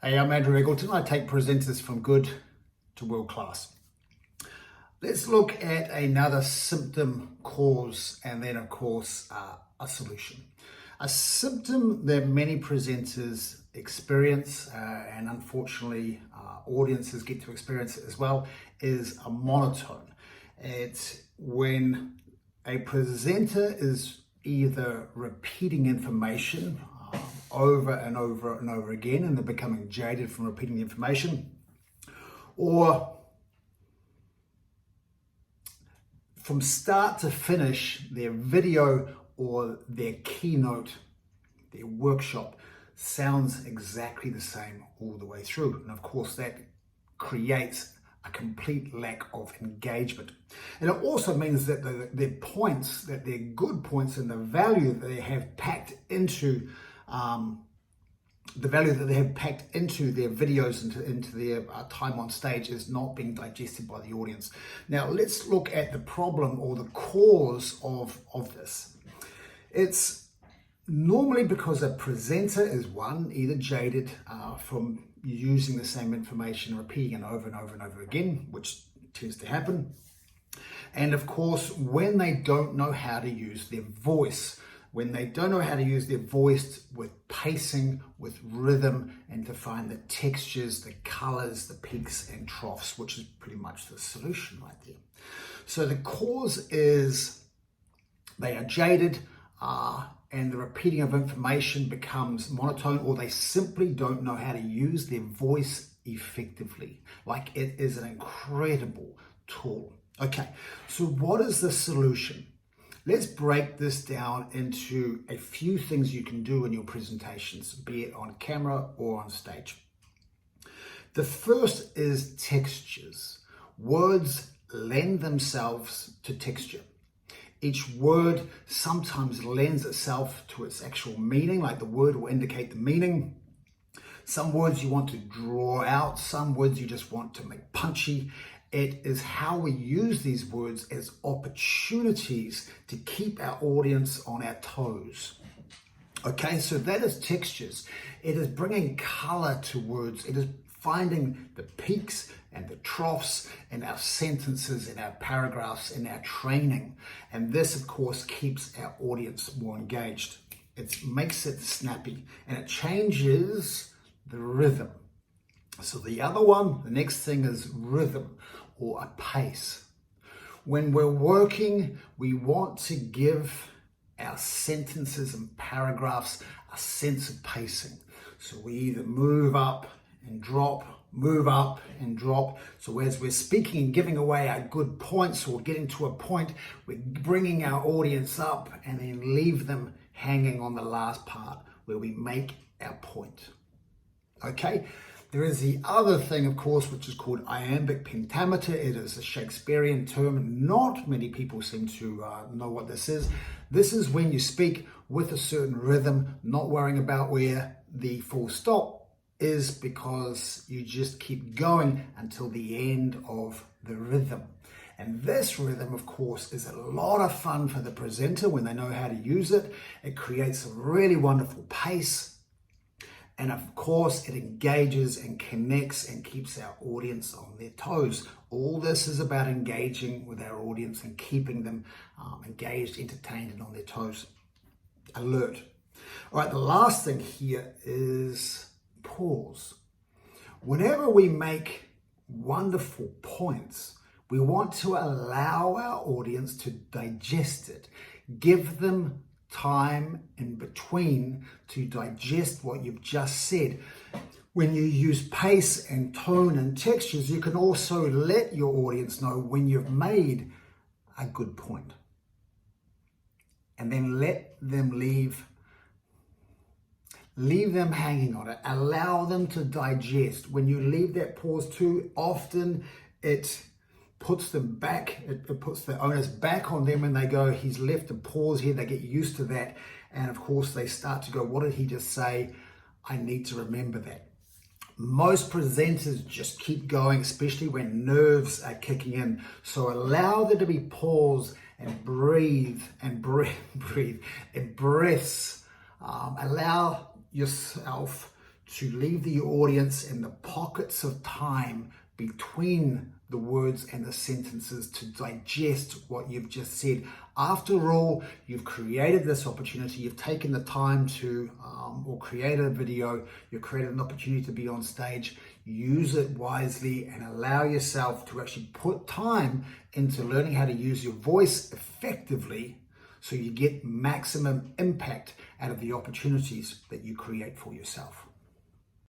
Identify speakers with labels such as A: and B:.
A: Hey, I'm Andrew Eggelton. I take presenters from good to world class. Let's look at another symptom, cause, and then of course a solution. A symptom that many presenters experience and unfortunately audiences get to experience it as well is a monotone. It's when a presenter is either repeating information over and over and over again, and they're becoming jaded from repeating the information, or from start to finish, their video or their keynote, their workshop sounds exactly the same all the way through. And of course, that creates a complete lack of engagement. And it also means that their points, that their good points and the value that they have packed into their videos, into their time on stage, is not being digested by the audience. Now, let's look at the problem or the cause of this. It's normally because a presenter is either jaded from using the same information, repeating it over and over and over again, which tends to happen. And of course, when they don't know how to use their voice, with pacing, with rhythm, and to find the textures, the colors, the peaks and troughs, which is pretty much the solution right there. So the cause is they are jaded and the repeating of information becomes monotone, or they simply don't know how to use their voice effectively. Like, it is an incredible tool. Okay, so what is the solution? Let's break this down into a few things you can do in your presentations, be it on camera or on stage. The first is textures. Words lend themselves to texture. Each word sometimes lends itself to its actual meaning, like the word will indicate the meaning. Some words you want to draw out, some words you just want to make punchy. It is how we use these words as opportunities to keep our audience on our toes. Okay, so that is textures. It is bringing color to words. It is finding the peaks and the troughs in our sentences, in our paragraphs, in our training. And this, of course, keeps our audience more engaged. It makes it snappy and it changes the rhythm. So the next thing is rhythm or a pace. When we're working, we want to give our sentences and paragraphs a sense of pacing. So we either move up and drop, move up and drop. So as we're speaking and giving away our good points or getting to a point, we're bringing our audience up and then leave them hanging on the last part where we make our point. Okay? There is the other thing, of course, which is called iambic pentameter. It is a Shakespearean term. Not many people seem to know what this is. This is when you speak with a certain rhythm, not worrying about where the full stop is, because you just keep going until the end of the rhythm. And this rhythm, of course, is a lot of fun for the presenter when they know how to use it. It creates a really wonderful pace. And of course, it engages and connects and keeps our audience on their toes. All this is about engaging with our audience and keeping them engaged, entertained, and on their toes, alert. All right, the last thing here is pause. Whenever we make wonderful points, we want to allow our audience to digest it, give them time in between to digest what you've just said. When you use pace and tone and textures, you can also let your audience know when you've made a good point, and then let them leave them hanging on it. Allow them to digest. When you leave that pause too often, it puts them back, it puts the onus back on them, and they go, he's left a pause here. They get used to that, and of course they start to go, what did he just say? I need to remember that. Most presenters just keep going, especially when nerves are kicking in. So allow there to be pause and breathe and breaths. Allow yourself to leave the audience in the pockets of time between the words and the sentences to digest what you've just said. After all, you've created this opportunity, you've taken the time to, or created a video, you've created an opportunity to be on stage. Use it wisely and allow yourself to actually put time into learning how to use your voice effectively so you get maximum impact out of the opportunities that you create for yourself.